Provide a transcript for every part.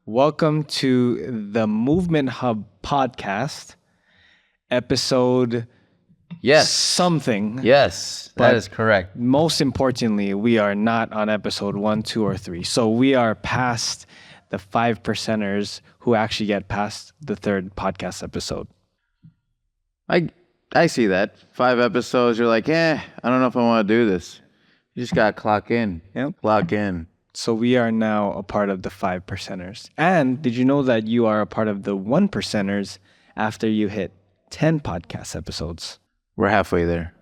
Welcome to the Movement Hub podcast, episode Yes. something. Yes, But that is correct. Most importantly, we are not on episode 1, 2, or 3. So we are past the 5%ers who actually get past the third podcast episode. I see that. 5 episodes, you're like, I don't know if I want to do this. You just got to clock in. Yep. Clock in. So we are now a part of the 5%ers. And did you know that you are a part of the 1%ers after you hit 10 podcast episodes? We're halfway there.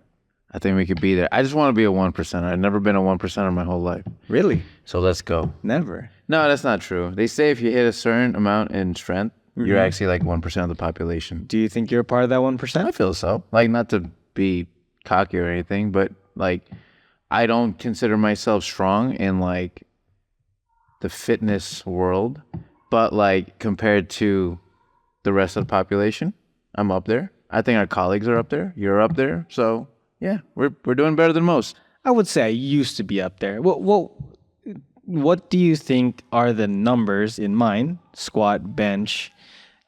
I think we could be there. I just want to be a 1%er. I've never been a 1%er my whole life. Really? So let's go. Never. No, that's not true. They say if you hit a certain amount in strength, you're actually like 1% of the population. Do you think you're a part of that 1%? I feel so. Like, not to be cocky or anything, but like, I don't consider myself strong in like the fitness world, but like compared to the rest of the population, I'm up there. I think our colleagues are up there. You're up there. So yeah, we're doing better than most. I would say I used to be up there. What do you think are the numbers in mine? Squat, bench,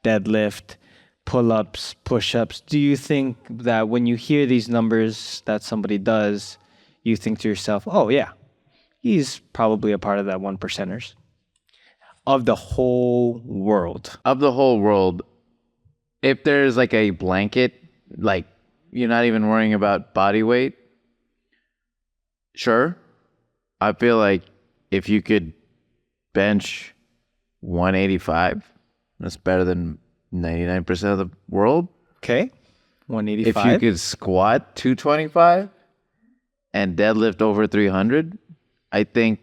deadlift, pull-ups, push-ups. Do you think that when you hear these numbers that somebody does, you think to yourself, oh yeah, he's probably a part of that 1%ers of the whole world? Of the whole world, if there's like a blanket, like you're not even worrying about body weight, sure. I feel like if you could bench 185, that's better than 99% of the world. Okay, 185. If you could squat 225 and deadlift over 300, I think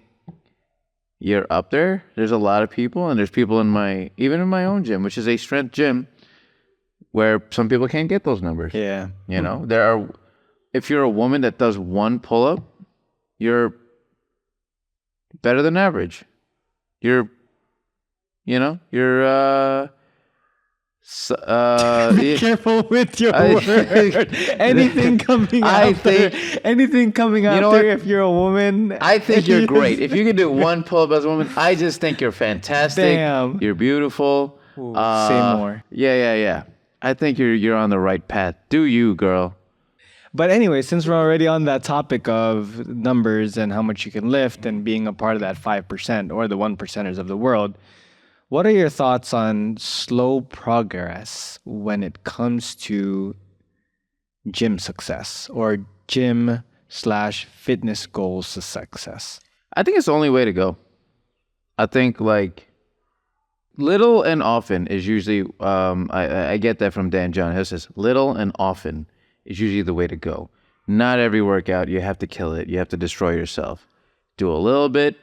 you're up there. There's a lot of people, and there's people even in my own gym, which is a strength gym, where some people can't get those numbers. Yeah. You know, if you're a woman that does one pull-up, you're better than average. Be careful with your word. Anything coming after if you're a woman. I think you're great. If you can do one pull-up as a woman, I just think you're fantastic. Damn. You're beautiful. Ooh, say more. Yeah. I think you're on the right path. Do you, girl? But anyway, since we're already on that topic of numbers and how much you can lift and being a part of that 5% or the 1%ers of the world, what are your thoughts on slow progress when it comes to gym success or gym/fitness goals to success? I think it's the only way to go. I think like little and often is usually, I get that from Dan John. He says little and often is usually the way to go. Not every workout, you have to kill it. You have to destroy yourself. Do a little bit,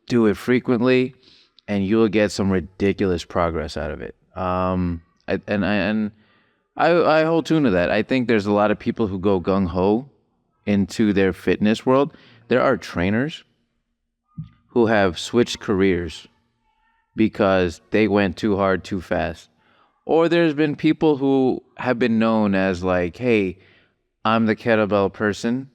do it frequently, and you'll get some ridiculous progress out of it. I hold true to that. I think there's a lot of people who go gung-ho into their fitness world. There are trainers who have switched careers because they went too hard too fast. Or there's been people who have been known as like, hey, I'm the kettlebell person.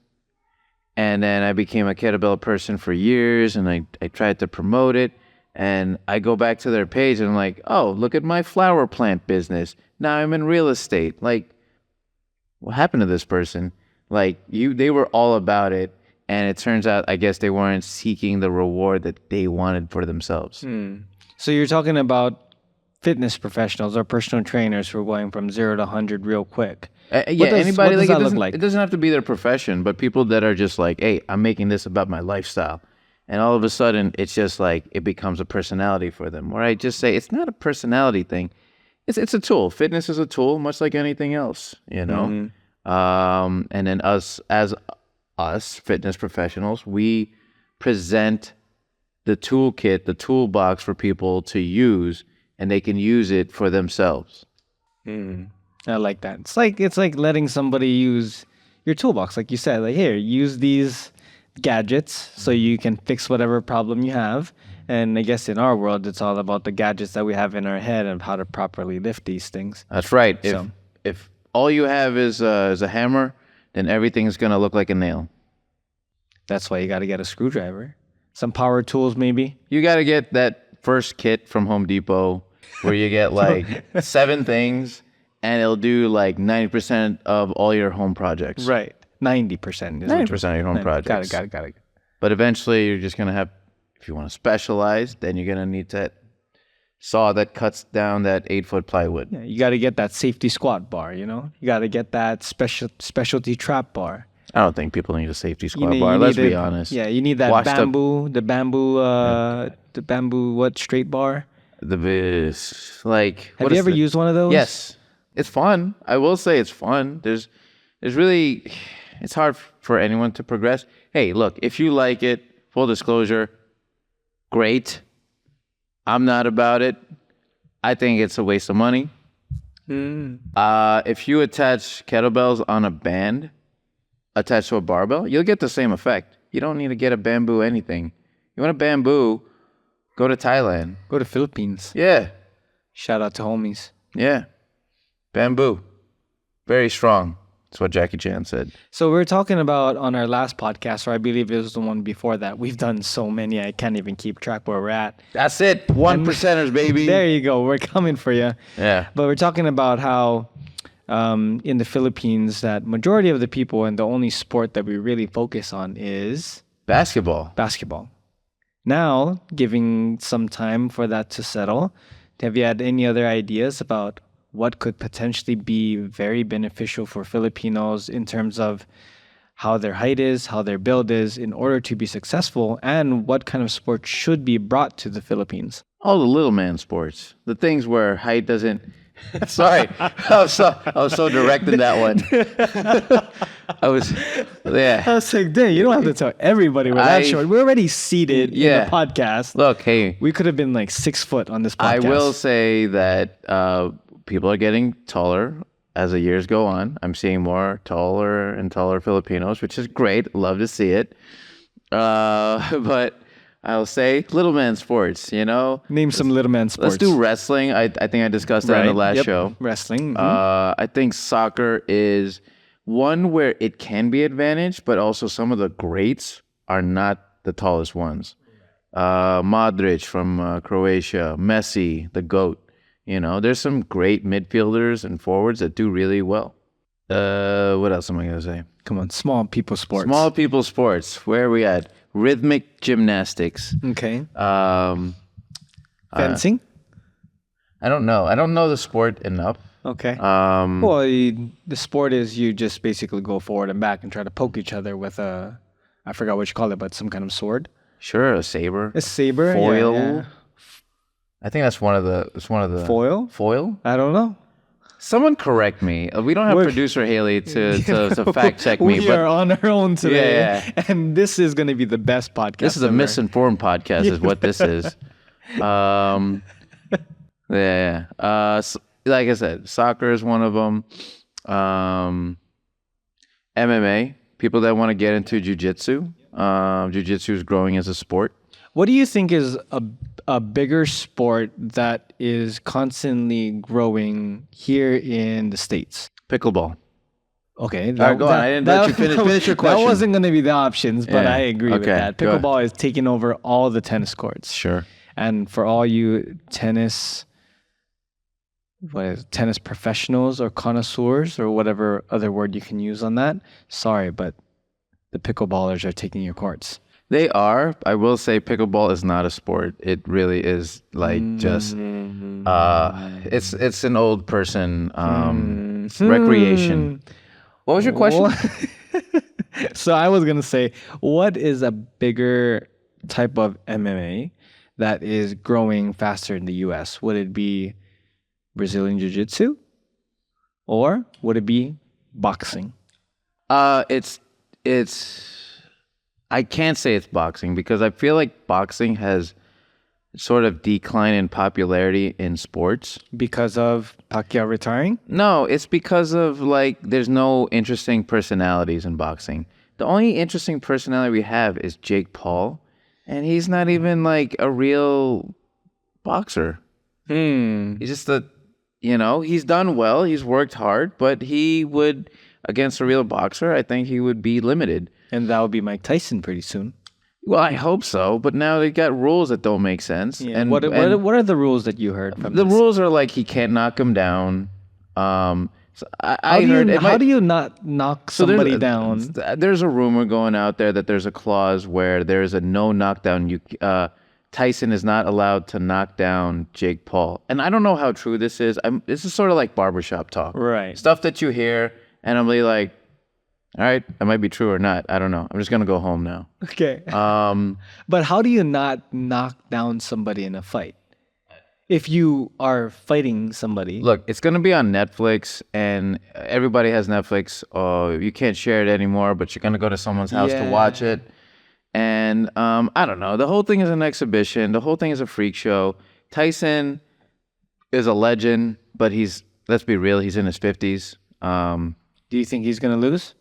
And then I became a kettlebell person for years, and I tried to promote it. And I go back to their page and I'm like, oh, look at my flower plant business. Now I'm in real estate. Like, what happened to this person? Like, they were all about it. And it turns out, I guess they weren't seeking the reward that they wanted for themselves. So you're talking about fitness professionals or personal trainers who are going from 0 to 100 real quick. Anybody, what does that look like? It doesn't have to be their profession, but people that are just like, hey, I'm making this about my lifestyle. And all of a sudden, it's just like, it becomes a personality for them. Where I just say, it's not a personality thing. It's a tool. Fitness is a tool, much like anything else, you know? And then us, fitness professionals, we present the toolkit, the toolbox for people to use, and they can use it for themselves. I like that. It's like letting somebody use your toolbox, like you said. Like, here, use these gadgets so you can fix whatever problem you have. And I guess in our world, it's all about the gadgets that we have in our head and how to properly lift these things. That's right. If all you have is a hammer, then everything's gonna look like a nail. That's why you got to get a screwdriver, some power tools, maybe. You got to get that first kit from Home Depot where you get like 7 things and it'll do like 90% of all your home projects. Right. 90% is 90% of your home projects. Got it. But eventually you're just going to have, if you want to specialize, then you're going to need that saw that cuts down that 8-foot plywood. Yeah, you got to get that safety squat bar, you know? You got to get that specialty trap bar. I don't think people need a safety squat You bar. need Let's a- be honest. Yeah, you need that Washed up- the bamboo what straight bar? Like, Have you ever used one of those? Yes, it's fun. I will say it's fun. There's really, it's hard for anyone to progress. Hey, look, if you like it, full disclosure, great. I'm not about it. I think it's a waste of money. If you attach kettlebells on a band attached to a barbell, you'll get the same effect. You don't need to get a bamboo anything. You want a bamboo, go to Thailand. Go to Philippines. Yeah, Shout out to homies. yeah. Bamboo. Very strong. That's what Jackie Chan said. So we were talking about on our last podcast, or I believe it was the one before that. We've done so many, I can't even keep track where we're at. That's it. 1%ers, baby. There you go. We're coming for you. Yeah. But we're talking about how in the Philippines, that majority of the people and the only sport that we really focus on is Basketball. basketball. Now, giving some time for that to settle, have you had any other ideas about what could potentially be very beneficial for Filipinos in terms of how their height is, how their build is in order to be successful, and what kind of sport should be brought to the Philippines? All the little man sports. The things where height doesn't. Sorry, I was so direct in that one. Yeah. I was like, dang, you don't have to tell everybody we're that short. We're already seated in the podcast. Look, hey, We could have been like 6 foot on this podcast. I will say that people are getting taller as the years go on. I'm seeing more taller and taller Filipinos, which is great. Love to see it. But I'll say little man sports, you know? Name some little man sports. Let's do wrestling. I think I discussed that in the last show. Wrestling. I think soccer is one where it can be advantaged, but also some of the greats are not the tallest ones. Modric from Croatia, Messi, the GOAT. You know, there's some great midfielders and forwards that do really well. What else am I going to say? Come on, small people sports. Small people sports. Where are we at? Rhythmic gymnastics. Okay. Um, Fencing? I don't know. I don't know the sport enough. Okay. Um, Well, the sport is you just basically go forward and back and try to poke each other with I forgot what you call it, but some kind of sword. Sure, a saber. A saber? Foil. Yeah. I think that's one of the Foil? Foil? I don't know. Someone correct me. We don't have We're- producer Haley to fact check me, We but are on our own today. Yeah. And this is going to be the best podcast this is a ever. misinformed podcast, is what this is. Yeah. Like I said, soccer is one of them. MMA, people that want to get into jiu-jitsu. Jiu-jitsu is growing as a sport. What do you think is a bigger sport that is constantly growing here in the States? Pickleball. Okay. All right, go on. I didn't let you finish your question. That wasn't going to be the options, but Yeah, I agree with okay, that. go ahead. Pickleball is taking over all the tennis courts. Sure. And for all you tennis professionals or connoisseurs or whatever other word you can use on that, sorry, but the pickleballers are taking your courts. They are. I will say pickleball is not a sport. It really is like just it's an old person recreation. What was your question? So I was going to say, what is a bigger type of MMA that is growing faster in the US? Would it be Brazilian Jiu-Jitsu? Or would it be boxing? It's I can't say it's boxing because I feel like boxing has sort of declined in popularity in sports. Because of Pacquiao retiring? No, it's because of like there's no interesting personalities in boxing. The only interesting personality we have is Jake Paul, and he's not even like a real boxer. He's just he's done well, he's worked hard, but he would against a real boxer, I think he would be limited. And that would be Mike Tyson pretty soon. Well, I hope so, but now they got rules that don't make sense. Yeah. And What are the rules that you heard from the this? rules are like he can't knock him down. So I heard it How might. do you not knock So there's somebody down? there's a rumor going out there that there's a clause where there's a no knockdown. Tyson is not allowed to knock down Jake Paul, and I don't know how true this is. This is sort of like barbershop talk, Right. stuff that you hear, and I'm really like, all right, that might be true or not. I don't know. I'm just gonna go home now. Okay. Um, But how do you not knock down somebody in a fight? If you are fighting somebody. Look, it's gonna be on Netflix, and everybody has Netflix. You can't share it anymore, but you're gonna go to someone's house to watch Yeah. it. And I don't know. The whole thing is an exhibition. The whole thing is a freak show. Tyson is a legend, but let's be real, he's in his 50s. Do you think he's gonna lose?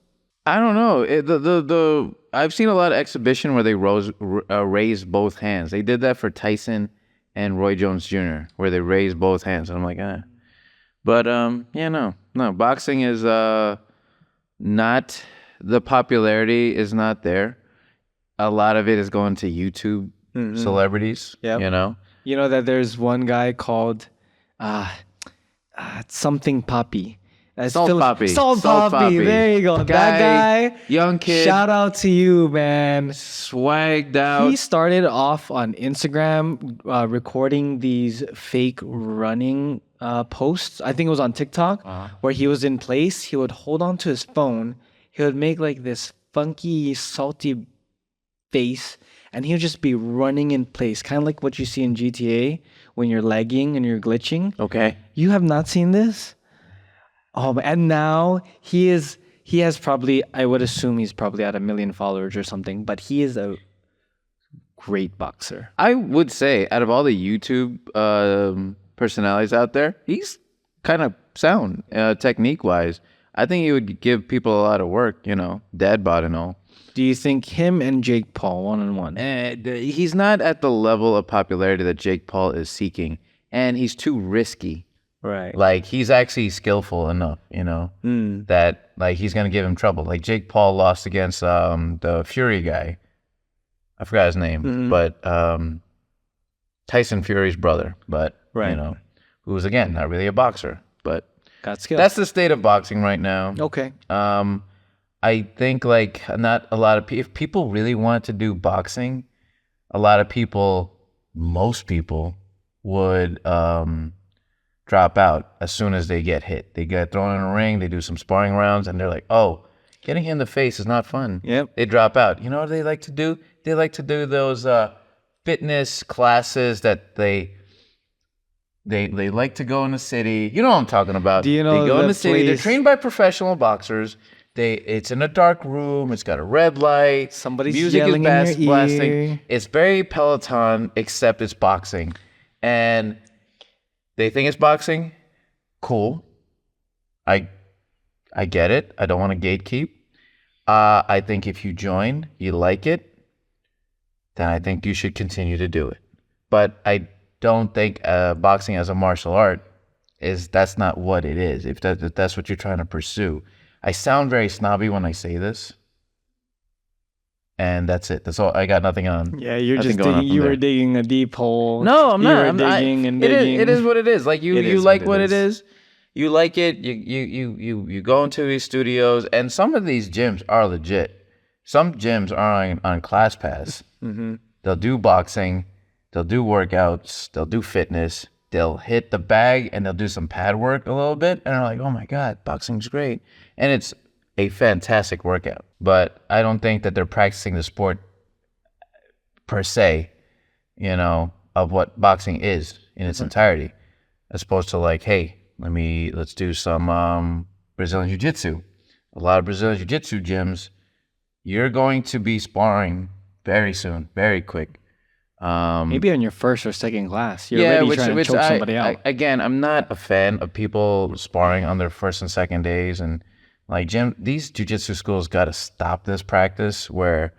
I don't know. I've seen a lot of exhibition where they raise both hands. They did that for Tyson and Roy Jones Jr., where they raised both hands. And I'm like, eh. But yeah, no. Boxing is not, the popularity is not there. A lot of it is going to YouTube celebrities. Yep. You know. You know that there's one guy called something Poppy. Salt Poppy. Salt Salt Poppy. Poppy. There you go. That guy. Young kid. Shout out to you, man. Swagged out. He started off on Instagram recording these fake running posts. I think it was on TikTok where he was in place. He would hold on to his phone. He would make like this funky, salty face, and he would just be running in place, kind of like what you see in GTA when you're lagging and you're glitching. Okay. You have not seen this? Oh, and now he has probably, I would assume he's probably at 1 million followers or something, but he is a great boxer. I would say out of all the YouTube personalities out there, he's kind of sound technique-wise. I think he would give people a lot of work, dad bod and all. Do you think him and Jake Paul one-on-one? He's not at the level of popularity that Jake Paul is seeking, and he's too risky. Right. Like, he's actually skillful enough, that, like, he's going to give him trouble. Like, Jake Paul lost against the Fury guy. I forgot his name, but Tyson Fury's brother, but, Right. who's, again, not really a boxer. But Got skill. that's the state of boxing right now. Okay. I think, like, not a lot of people, if people really want to do boxing, a lot of people, most people, would drop out as soon as they get hit. They get thrown in a ring, they do some sparring rounds, and they're like, oh, getting hit in the face is not fun. Yep. They drop out. You know what they like to do? They like to do those fitness classes that they like to go in the city. You know what I'm talking about. Do you know they go in the the city. They're place- trained by professional boxers. It's in a dark room. It's got a red light. Somebody's music yelling is in your blasting. ear. It's very Peloton, except it's boxing, and they think it's boxing. Cool. I get it. I don't want to gatekeep. I think if you join, you like it, then I think you should continue to do it. But I don't think boxing as a martial art that's not what it is. If that's what you're trying to pursue. I sound very snobby when I say this. And that's it. That's all. I got nothing on. Yeah, you're nothing just going on digging. from You there. were digging a deep hole. No, I'm You not. were I'm digging and digging. It is what it is. Like It you is like what what it it is. You like it. You go into these studios, and some of these gyms are legit. Some gyms are on ClassPass. Mm-hmm. They'll do boxing. They'll do workouts. They'll do fitness. They'll hit the bag and they'll do some pad work a little bit, and they're like, "Oh my God, boxing's great," and it's a fantastic workout. But I don't think that they're practicing the sport per se, of what boxing is in its entirety, as opposed to like, hey, let's do some Brazilian Jiu-Jitsu. A lot of Brazilian Jiu-Jitsu gyms, you're going to be sparring very soon, very quick. Maybe on your first or second class, you're already trying to choke somebody out. Again, I'm not a fan of people sparring on their first and second days, and like these jiu-jitsu schools got to stop this practice where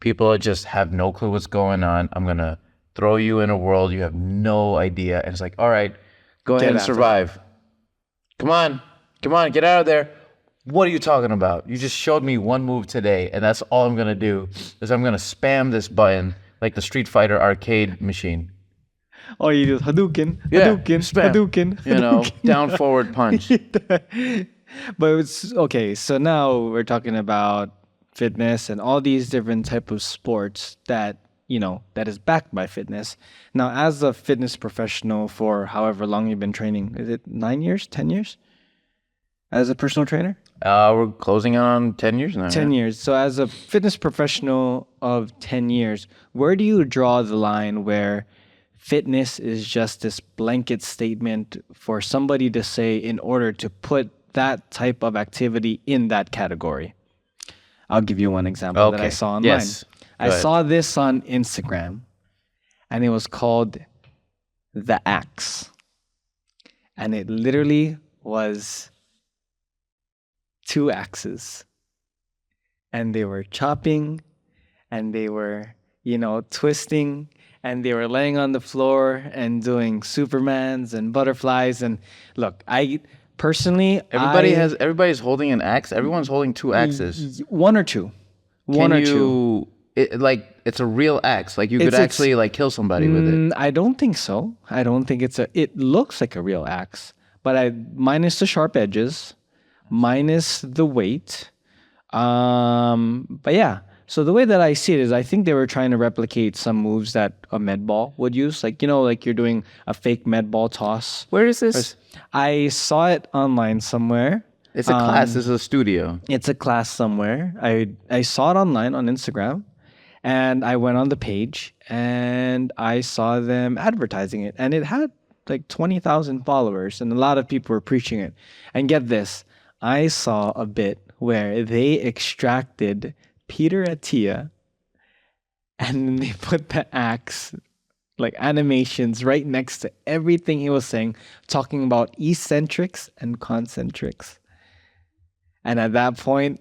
people just have no clue what's going on. I'm gonna throw you in a world you have no idea, and it's like, all right, go ahead and after survive. Come on, get out of there. What are you talking about? You just showed me one move today, and that's all I'm gonna do is I'm gonna spam this button like the Street Fighter arcade machine. All you do is Hadouken, Yeah, Hadouken, spam. Hadouken, You know, down Hadouken. forward punch. But it's okay. So now we're talking about fitness and all these different type of sports that that is backed by fitness. Now, as a fitness professional for however long you've been training, is it 9 years, 10 years, as a personal trainer? We're closing on 10 years now. 10 yeah. years. So, as a fitness professional of 10 years, where do you draw the line where fitness is just this blanket statement for somebody to say in order to put that type of activity in that category? I'll give you one example that I Okay. saw online. Yes. I Go ahead. saw this on Instagram, and it was called The Axe. And it literally was two axes. And they were chopping, and they were, twisting, and they were laying on the floor and doing Supermans and butterflies. And look, I personally, Everybody's holding an axe. Everyone's holding two axes. one or two. One or two. It's a real axe. Like you could It's- actually like kill somebody with it. I don't think so. I don't think it looks like a real axe, but minus the sharp edges, minus the weight. But yeah. So the way that I see it is I think they were trying to replicate some moves that a med ball would use. Like, like you're doing a fake med ball toss. Where is this? I saw it online somewhere. It's a class. This is a studio. It's a class somewhere. I saw it online on Instagram, and I went on the page and I saw them advertising it, and it had like 20,000 followers, and a lot of people were preaching it. And get this, I saw a bit where they extracted Peter Attia, and then they put the axe like animations right next to everything he was saying, talking about eccentrics and concentrics. And at that point,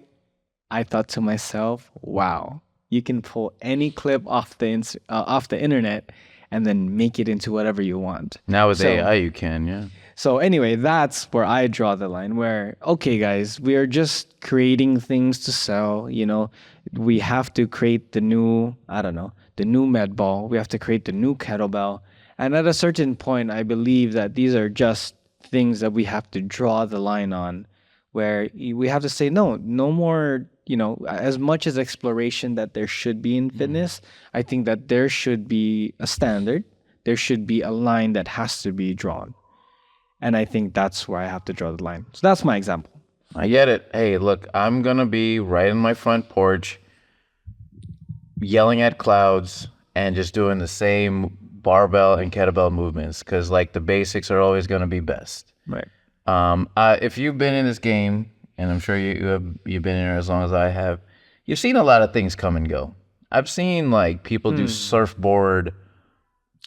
I thought to myself, wow, you can pull any clip off the internet and then make it into whatever you want. Now with So- AI, you can, yeah. So anyway, that's where I draw the line where, okay, guys, we are just creating things to sell. We have to create the new, the new med ball. We have to create the new kettlebell. And at a certain point, I believe that these are just things that we have to draw the line on, where we have to say, no more, as much as exploration that there should be in fitness, I think that there should be a standard. There should be a line that has to be drawn. And I think that's where I have to draw the line. So that's my example. I get it. Hey, look, I'm going to be right in my front porch yelling at clouds and just doing the same barbell and kettlebell movements because, like, the basics are always going to be best. Right. If you've been in this game, and I'm sure you've been in here as long as I have, you've seen a lot of things come and go. I've seen, like, people do surfboard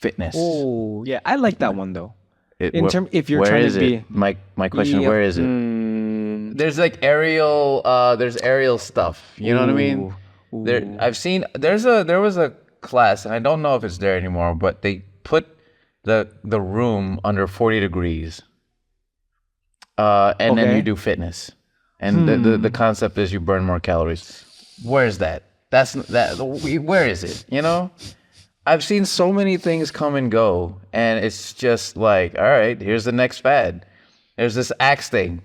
fitness. Oh, yeah. I like that one, though. If you're where trying is to be... it? My question, Yep. where is it? There's like aerial stuff. You know what I mean? Ooh. There was a class, and I don't know if it's there anymore, but they put the room under 40 degrees. And then Okay. you do fitness. And the concept is you burn more calories. Where's that? Where is it? I've seen so many things come and go, and it's just like, all right, here's the next fad. There's this axe thing.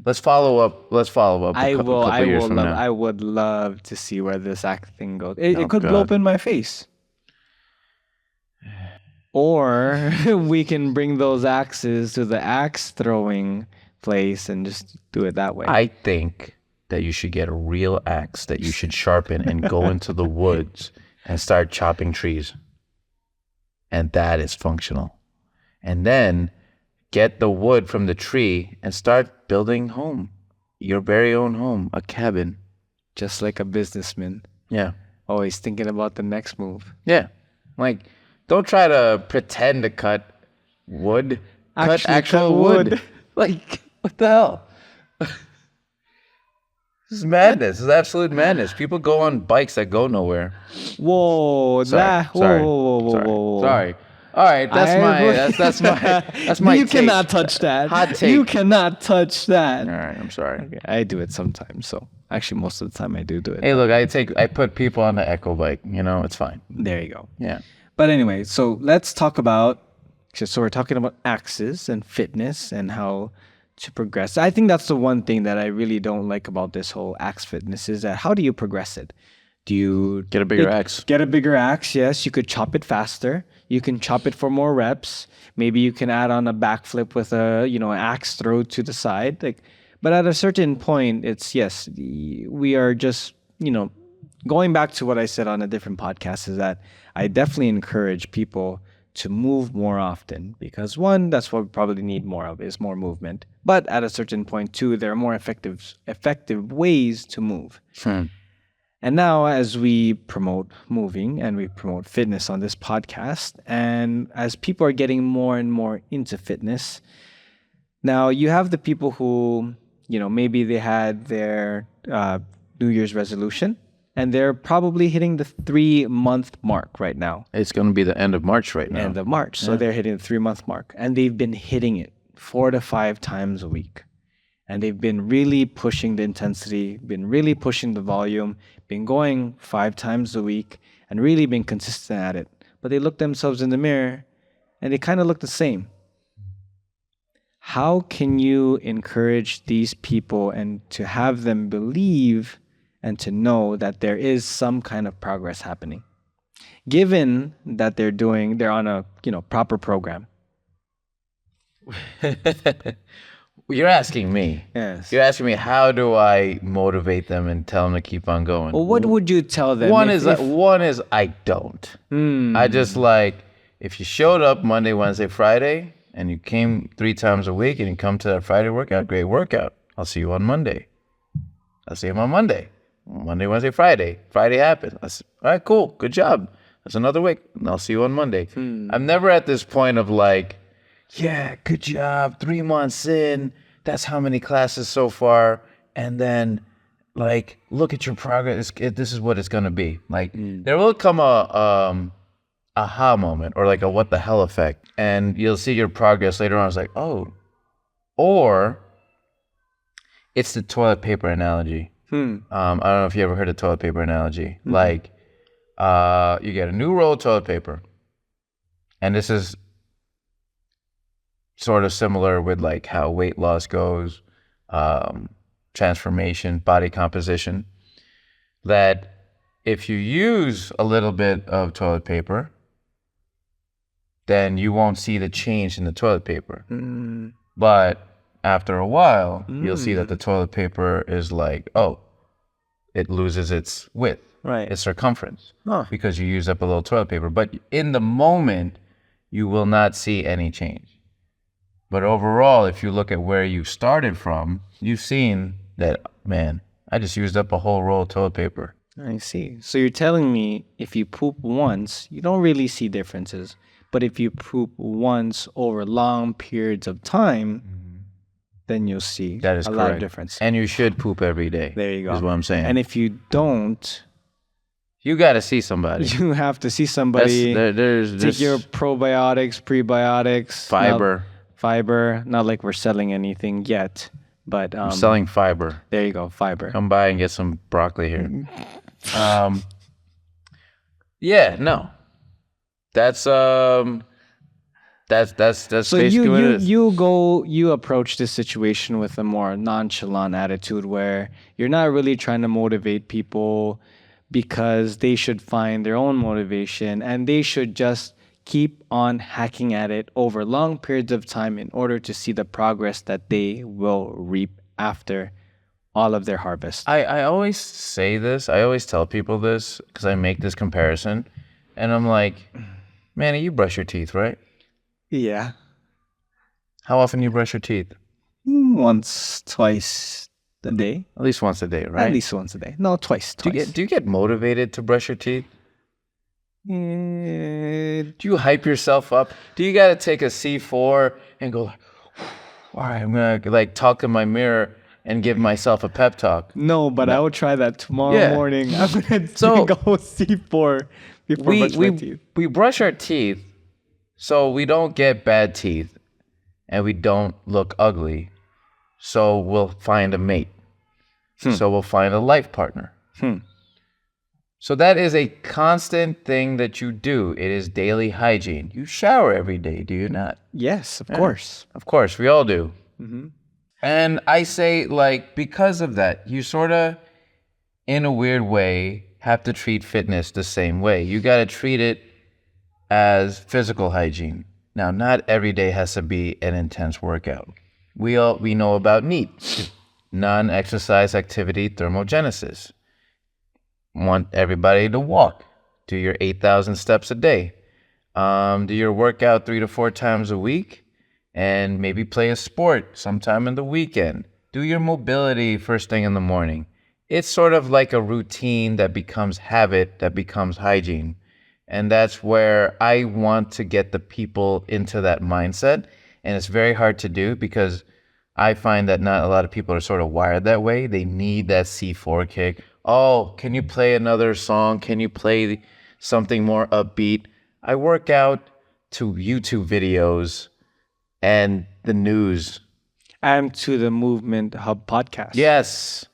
Let's follow up. A couple years from now. I would love to see where this act thing goes. It could blow God. up in my face. Or we can bring those axes to the axe throwing place and just do it that way. I think that you should get a real axe that you should sharpen and go into the woods and start chopping trees. And that is functional. And then get the wood from the tree and start building home. Your very own home, a cabin. Just like a businessman, Yeah. always thinking about the next move. Yeah. Like, don't try to pretend to cut wood. Cut actual wood. Like, what the hell? This is madness. This is absolute madness. People go on bikes that go nowhere. Whoa, Sorry. whoa. Sorry. All right, I- that's my You take. cannot touch that. Hot take. You cannot touch that. All right, I'm sorry. Okay, I do it sometimes. So actually, most of the time I do it. Hey, look, I put people on the echo bike. You know, it's fine. There you go. Yeah. But anyway, so let's talk about. So we're talking about axes and fitness and how to progress. I think that's the one thing that I really don't like about this whole axe fitness is that how do you progress it? Do you Get a bigger axe. Get a bigger axe, yes. You could chop it faster. You can chop it for more reps. Maybe you can add on a backflip with a, axe throw to the side. But at a certain point, it's yes, we are just, going back to what I said on a different podcast is that I definitely encourage people to move more often because one, that's what we probably need more of is more movement. But at a certain point too, there are more effective ways to move. And now, as we promote moving and we promote fitness on this podcast, and as people are getting more and more into fitness, now you have the people who, maybe they had their New Year's resolution and they're probably hitting the 3-month mark right now. It's going to be the end of March right now. End of March. So they're hitting the 3-month mark and they've been hitting it 4 to 5 times a week. And they've been really pushing the intensity, been really pushing the volume, been going 5 times a week, and really been consistent at it. But they look themselves in the mirror, and they kind of look the same. How can you encourage these people and to have them believe and to know that there is some kind of progress happening, given that they're on a proper program? You're asking me. Yes. You're asking me how do I motivate them and tell them to keep on going? Well, what would you tell them? One is I don't. I just if you showed up Monday, Wednesday, Friday, and you came 3 times a week and you come to that Friday workout, great workout. I'll see you on Monday. I'll see him on Monday. Monday, Wednesday, Friday. Friday happens. All right, cool. Good job. That's another week. And I'll see you on Monday. I'm never at this point of yeah, good job. 3 months in. That's how many classes so far. And then, look at your progress. This is what it's going to be. There will come a aha moment or a what the hell effect. And you'll see your progress later on. It's oh. Or it's the toilet paper analogy. I don't know if you ever heard of toilet paper analogy. You get a new roll of toilet paper. And this is sort of similar with how weight loss goes, transformation, body composition, that if you use a little bit of toilet paper, then you won't see the change in the toilet paper. But after a while, you'll see that the toilet paper is it loses its width, Right. its circumference, because you use up a little toilet paper. But in the moment, you will not see any change. But overall, if you look at where you started from, you've seen that, man, I just used up a whole roll of toilet paper. I see. So you're telling me if you poop once, you don't really see differences. But if you poop once over long periods of time, then you'll see That is a correct. lot of difference. And you should poop every day. There you go. Is what I'm saying. And if you don't, you got to see somebody. you have to see somebody. There's take your probiotics, prebiotics, fiber. Not like we're selling anything yet, but I'm selling fiber. There you go, fiber. Come by and get some broccoli here. Yeah, no. That's So basically what it is. you approach this situation with a more nonchalant attitude where you're not really trying to motivate people because they should find their own motivation and they should just keep on hacking at it over long periods of time in order to see the progress that they will reap after all of their harvest. I always say this. I always tell people this because I make this comparison. And I'm like, Manny, you brush your teeth, right? Yeah. How often do you brush your teeth? Once, twice a day. At least once a day, right? At least once a day. No, twice. Do you get motivated to brush your teeth? Do you hype yourself up? Do you got to take a C4 and go, all right, I'm going to talk in my mirror and give myself a pep talk? No, but I will try that tomorrow morning. I'm going to go C4 before brushing my teeth. We brush our teeth So we don't get bad teeth and we don't look ugly. So we'll find a mate. So we'll find a life partner. So that is a constant thing that you do. It is daily hygiene. You shower every day, do you not? Yes, of course. Of course, we all do. And I say, like, because of that, you sort of, in a weird way, have to treat fitness the same way. You got to treat it as physical hygiene. Now, not every day has to be an intense workout. We know about NEAT, non-exercise activity thermogenesis. Want everybody to walk. Do your 8,000 steps a day. Do your workout 3 to 4 times a week, and maybe play a sport sometime in the weekend. Do your mobility first thing in the morning. It's sort of like a routine that becomes habit, that becomes hygiene. And that's where I want to get the people into that mindset. And it's very hard to do because I find that not a lot of people are sort of wired that way. They need that C4 kick. Oh, can you play another song? Can you play something more upbeat? I work out to YouTube videos and the news. And to the Movement Hub podcast. Yes.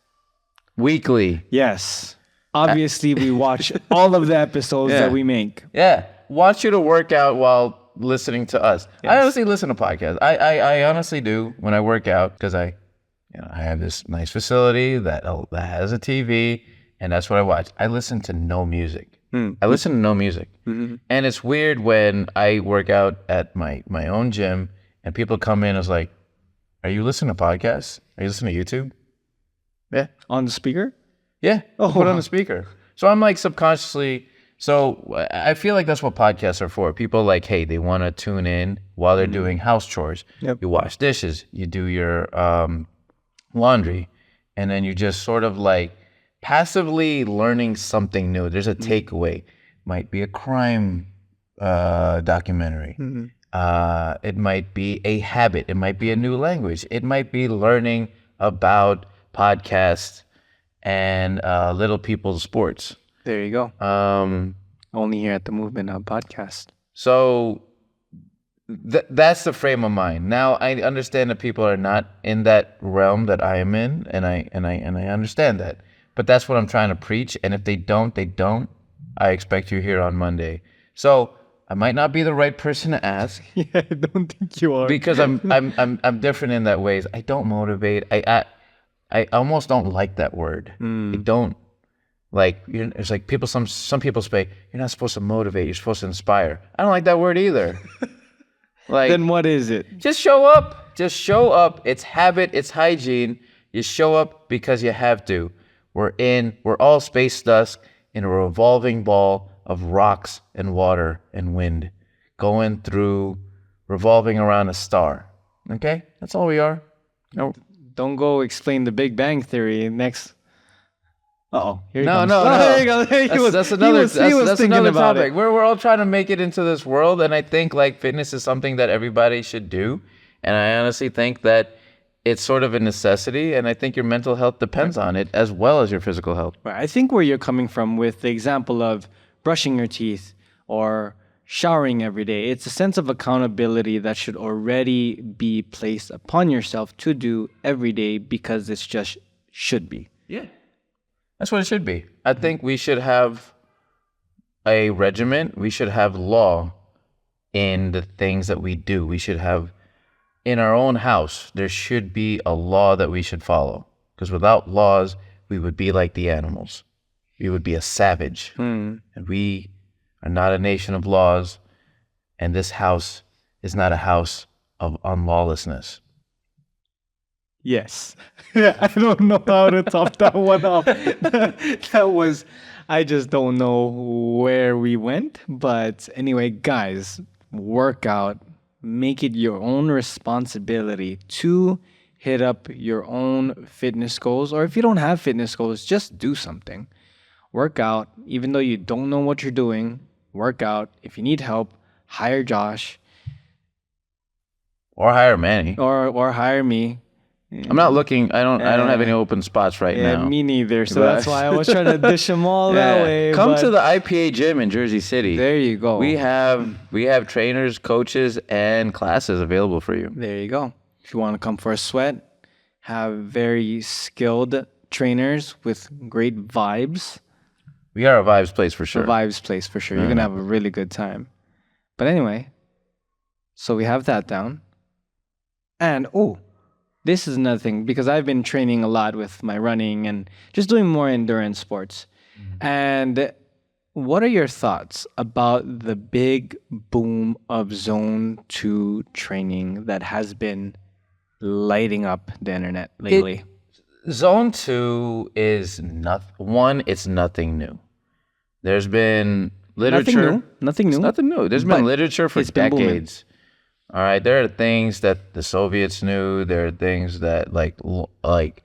Weekly. Yes. Obviously, we watch all of the episodes that we make. Yeah. Want you to work out while listening to us. Yes. I honestly listen to podcasts. I honestly do when I work out because I have this nice facility that has a TV, and that's what I watch. I listen to no music. I listen to no music. And it's weird when I work out at my own gym and people come in and it's like, are you listening to podcasts? Are you listening to YouTube? Yeah. On the speaker? Yeah. Put on the speaker. So I'm like subconsciously. So I feel like that's what podcasts are for. People like, hey, they want to tune in while they're doing house chores. Yep. You wash dishes, you do your laundry, and then you just sort of like passively learning something new. There's a takeaway. Might be a crime documentary. It might be a habit. It might be a new language. It might be learning about podcasts and little people's sports. There you go. Only here at the Movement Hub podcast. So that's the frame of mind. Now I understand that people are not in that realm that I am in, and I understand that. But that's what I'm trying to preach. And if they don't, they don't. I expect you here on Monday. So I might not be the right person to ask. Yeah, I don't think you are. Because I'm different in that ways. I don't motivate. I almost don't like that word. I don't. Like, it's like people. Some people say you're not supposed to motivate. You're supposed to inspire. I don't like that word either. Like, Then what is it? just show up. Just show up. It's habit. It's hygiene. You show up because you have to. We're all space dust in a revolving ball of rocks and water and wind, going through, revolving around a star. Okay, that's all we are. No, don't go explain the Big Bang Theory next. Here he No, comes. no, Oh, no. there you go. That's another. That's thinking another about topic. it. We're all trying to make it into this world, and I think like fitness is something that everybody should do, and I honestly think that it's sort of a necessity, and I think your mental health depends on it as well as your physical health. Right. I think where you're coming from with the example of brushing your teeth or showering every day, it's a sense of accountability that should already be placed upon yourself to do every day because it's just should be. Yeah. That's what it should be. I think we should have a regiment. We should have law in the things that we do. We should have, in our own house, there should be a law that we should follow. Because without laws, we would be like the animals. We would be a savage. And we are not a nation of laws. And this house is not a house of unlawlessness. Yes. I don't know how to top that one up. That was, I just don't know where we went. But anyway, guys, work out. Make it your own responsibility to hit up your own fitness goals. Or if you don't have fitness goals, just do something. Work out. Even though you don't know what you're doing, work out. If you need help, hire Josh. Or hire Manny. Or hire me. I'm not looking. I don't have any open spots right Yeah, now. me neither. So But- that's why I was trying to dish them all that Yeah. way. Come but to the IPA gym in Jersey City. There you go. We have trainers, coaches, and classes available for you. There you go. If you want to come for a sweat, have very skilled trainers with great vibes. We are a vibes place for sure. The vibes place for sure. You're going to have a really good time. But anyway, so we have that down. And, this is another thing because I've been training a lot with my running and just doing more endurance sports. And what are your thoughts about the big boom of Zone 2 training that has been lighting up the internet lately? Zone 2 is it's nothing new. There's been literature. Nothing new. It's nothing new. There's been literature for it's been booming. decades. All right, there are things that the Soviets knew. There are things that like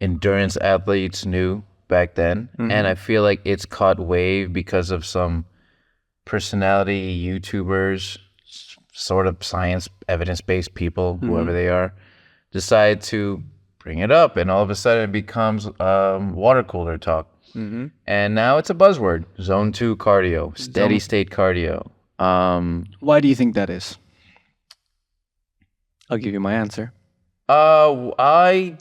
endurance athletes knew back then, and I feel like it's caught wave because of some personality YouTubers, sort of science evidence-based people, whoever they are, decide to bring it up, and all of a sudden it becomes water cooler talk. And now it's a buzzword: Zone 2 cardio, steady state cardio. Why do you think that is? I'll give you my answer. I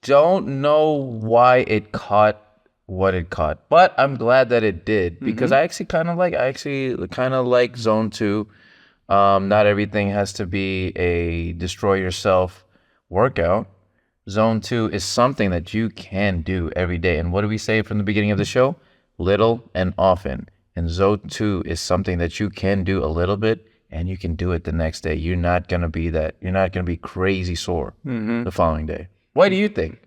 don't know why it caught what it caught, but I'm glad that it did because I actually kind of like Zone 2. Not everything has to be a destroy yourself workout. Zone 2 is something that you can do every day. And what do we say from the beginning of the show? Little and often. And Zone 2 is something that you can do a little bit and you can do it the next day. You're not going to be crazy sore the following day. Why do you think?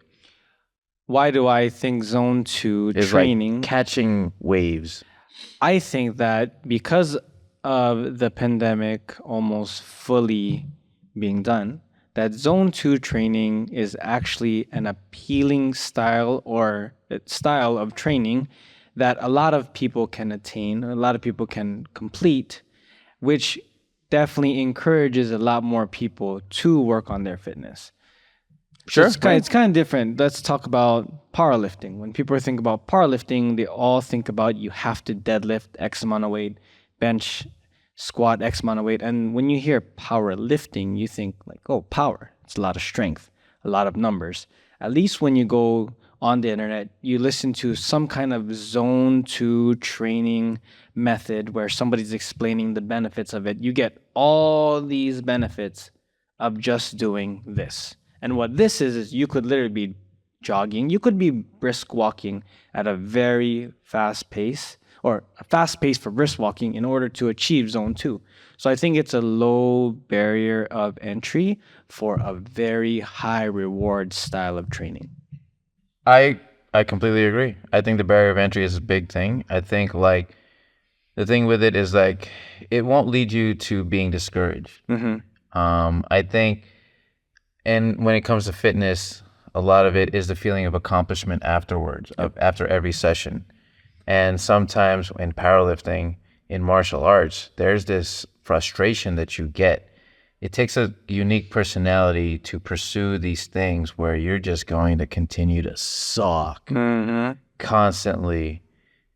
Why do I think Zone 2 It's training? like catching waves. I think that because of the pandemic almost fully being done, that Zone 2 training is actually an appealing style of training that a lot of people can attain, a lot of people can complete, which definitely encourages a lot more people to work on their fitness. Sure. It's kind of different. Let's talk about powerlifting. When people think about powerlifting, they all think about you have to deadlift X amount of weight, bench, squat X amount of weight. And when you hear powerlifting, you think like, oh, power. It's a lot of strength, a lot of numbers. At least when you go on the internet, you listen to some kind of Zone 2 training method where somebody's explaining the benefits of it. You get all these benefits of just doing this. And what this is you could literally be jogging. You could be brisk walking at a very fast pace or a fast pace for brisk walking in order to achieve Zone 2. So I think it's a low barrier of entry for a very high reward style of training. I completely agree. I think the barrier of entry is a big thing. I think like the thing with it is like it won't lead you to being discouraged. I think, and when it comes to fitness, a lot of it is the feeling of accomplishment afterwards, after every session. And sometimes in powerlifting, in martial arts, there's this frustration that you get. It takes a unique personality to pursue these things where you're just going to continue to suck constantly.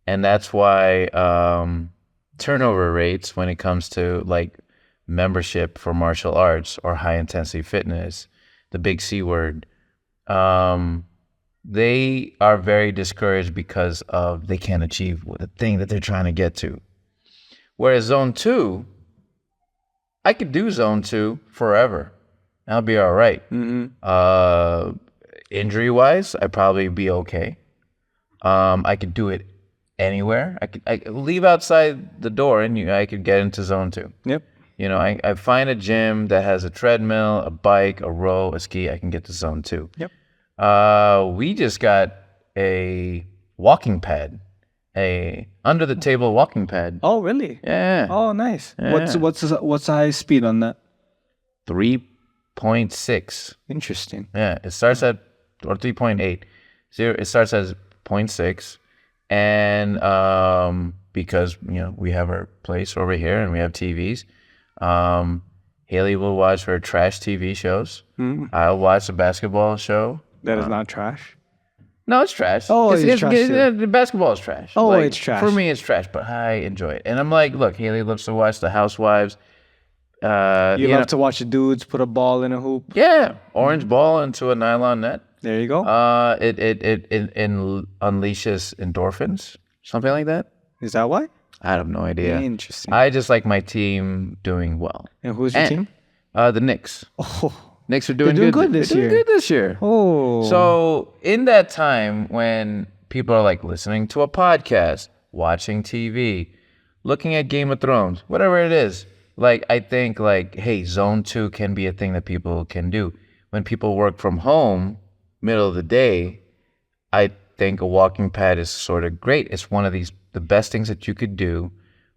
And that's why turnover rates when it comes to like membership for martial arts or high intensity fitness, the big C word, they are very discouraged because of they can't achieve the thing that they're trying to get to. Whereas Zone 2, I could do Zone 2 forever. I'll be all right. Injury-wise, I'd probably be okay. I could do it anywhere. I could leave outside the door and I could get into Zone 2. Yep. You know, I find a gym that has a treadmill, a bike, a row, a ski. I can get to Zone 2. Yep. We just got a walking pad, a under the table walking pad. Oh, really? Yeah. Oh, nice. Yeah. What's the high speed on that? 3.6. Interesting. Yeah, it starts at or 3.8. It starts as 0.6, and because we have our place over here and we have TVs, Haley will watch her trash TV shows. Mm. I'll watch a basketball show. That is not trash. No, it's trash. Oh, it's trash too. The basketball is trash. Oh, Like, it's trash. For me, it's trash, but I enjoy it. And I'm like, look, Haley loves to watch The Housewives. You know, love to watch the dudes put a ball in a hoop. yeah, orange ball into a nylon net. There you go. It unleashes endorphins, something like that. Is that why? I have no idea. Interesting. I just like my team doing well. And who's your team? The Knicks. Oh, Knicks are doing doing good. good this They're year. doing good this year. oh. So in that time when people are like listening to a podcast, watching TV, looking at Game of Thrones, whatever it is, like I think like, hey, Zone 2 can be a thing that people can do. When people work from home, middle of the day, I think a walking pad is sort of great. It's one of the best things that you could do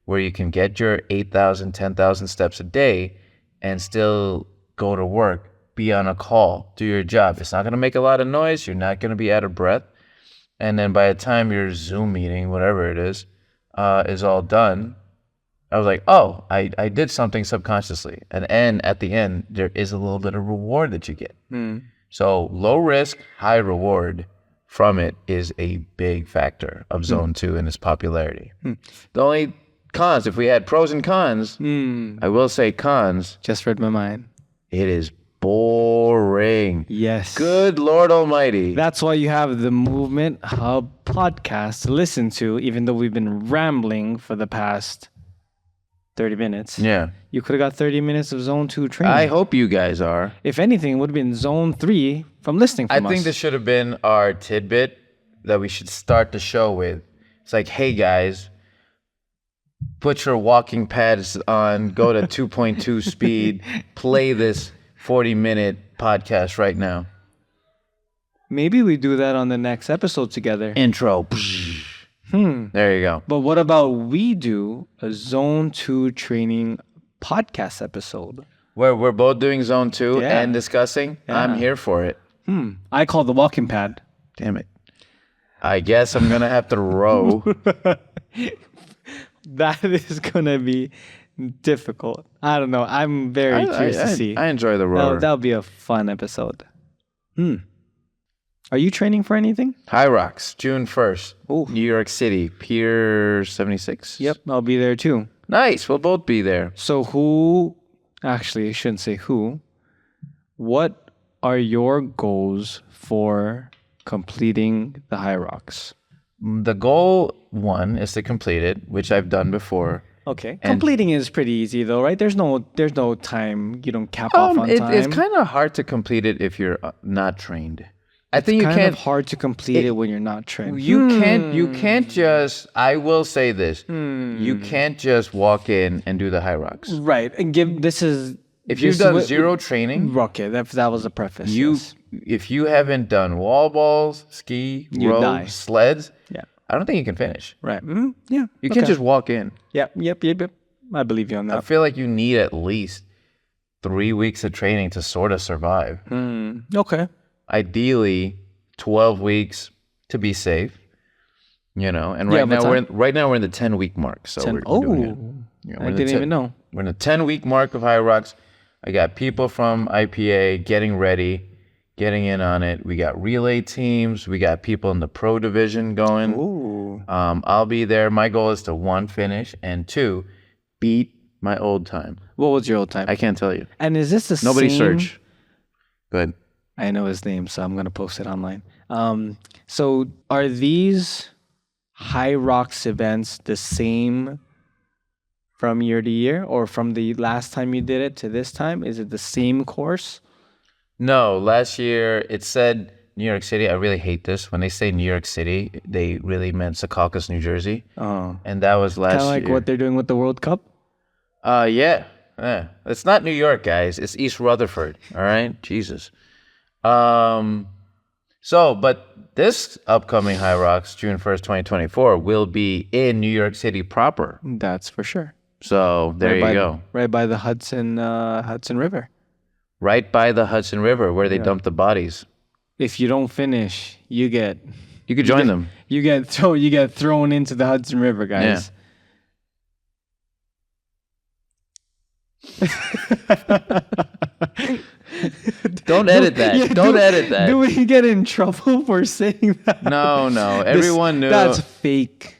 where you can get your 8,000, 10,000 steps a day and still go to work, be on a call, do your job. It's not going to make a lot of noise. You're not going to be out of breath. And then by the time your Zoom meeting, whatever it is all done, I was like, oh, I did something subconsciously. And at the end, there is a little bit of reward that you get. So low risk, high reward from it is a big factor of Zone 2 and its popularity. The only cons, if we had pros and cons, I will say cons, Just read my mind. it is boring. Yes. Good Lord Almighty. That's why you have the Movement Hub podcast to listen to, even though we've been rambling for the past 30 minutes. Yeah. You could have got 30 minutes of Zone 2 training. I hope you guys are. If anything, it would have been Zone 3 from listening I from us. think this should have been our tidbit that we should start the show with. It's like, hey guys, put your walking pads on, go to 2.2 speed, play this 40-minute podcast right now. Maybe we do that on the next episode together. Intro. There you go. But what about we do a Zone 2 training podcast episode? Where we're both doing Zone 2 Yeah. and discussing. I'm here for it. I call it the walking pad. Damn it. I guess I'm going to have to row. That is going to be difficult. I don't know. I'm very curious to see. I enjoy the rower. That'll be a fun episode. Are you training for anything? High Rocks, June 1st. Ooh. New York City, Pier 76. Yep, I'll be there too. Nice. We'll both be there. So actually, I shouldn't say who. What are your goals for completing the High Rocks? The goal one is to complete it, which I've done before. Okay. Completing is pretty easy though, right? There's no time. You don't cap off on time. It's kind of hard to complete it if you're not trained. I think you kind can't. of hard to complete it when you're not trained. You can't just. I will say this. You can't just walk in and do the High Rocks. Right. And If you've done zero training, okay, that was a preface. if you haven't done wall balls, ski, row, die. sleds, Yeah. I don't think you can finish. Right. Yeah. You can't just walk in. Yep. I believe you on I that. feel like you need at least 3 weeks of training to sort of survive. Okay. Ideally, 12 weeks to be safe. And Yeah, right but now we're in the 10-week mark. So we're doing it. I didn't even know. We're in the 10-week mark of High Rocks. I got people from IPA getting ready, getting in on it. We got relay teams. We got people in the pro division going. Ooh. I'll be there. My goal is to 1, finish, and 2, beat my old time. What was your old time? I can't tell you. And is this the Nobody same? search. Go ahead. I know his name, so I'm going to post it online. So are these High Rocks events the same from year to year, or from the last time you did it to this time? Is it the same course? No, last year it said New York City. I really hate this. When they say New York City, they really meant Secaucus, New Jersey. Oh. And that was last Kind of like year. what they're doing with the World Cup? Yeah. It's not New York, guys. It's East Rutherford. All right? Jesus. But this upcoming High Rocks, June 1st, 2024, will be in New York City proper. That's for sure. So there you go. Right by the Hudson River. Right by the Hudson River where they dump the bodies. If you don't finish, you You could join them. You get thrown into the Hudson River, guys. Don't edit that. Yeah, Don't edit that. Do we get in trouble for saying that? No. Everyone knew. That's fake.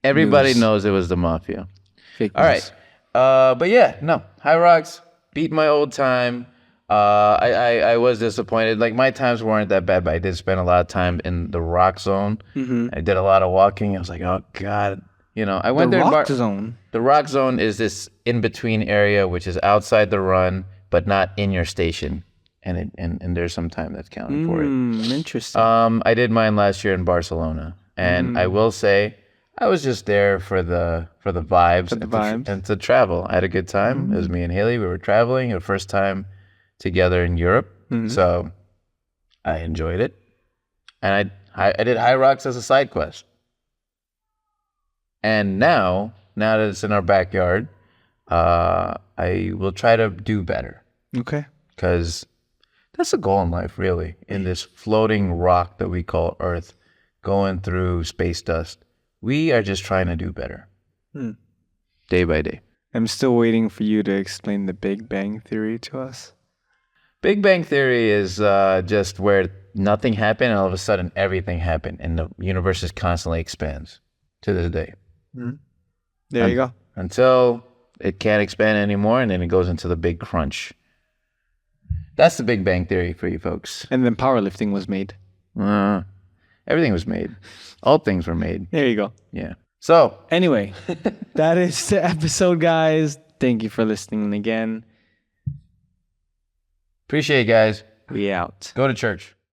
Everybody news. knows it was the mafia. Fake All news. right. But yeah, no. High Rocks beat my old time. I was disappointed. Like, my times weren't that bad, but I did spend a lot of time in the rock zone. I did a lot of walking. I was like, oh God. You know, I went The there. rock zone. The rock zone is this in-between area, which is outside the run, but not in your station. And there's some time that's counted for it. Interesting. I did mine last year in Barcelona. And I will say, I was just there for the vibes, and to travel. I had a good time. It was me and Haley. We were traveling, the first time together in Europe. So I enjoyed it. And I did High Rocks as a side quest. And now that it's in our backyard, I will try to do better. Okay. Because that's the goal in life, really, in this floating rock that we call Earth, going through space dust. We are just trying to do better. Day by day. I'm still waiting for you to explain the Big Bang Theory to us. Big Bang Theory is just where nothing happened and all of a sudden everything happened and the universe just constantly expands to this day. There you go. Until it can't expand anymore and then it goes into the big crunch. That's the Big Bang Theory for you folks. And then powerlifting was made. Everything was made. All things were made. There you go. Yeah. So, anyway, that is the episode, guys. Thank you for listening again. Appreciate it, guys. We out. Go to church.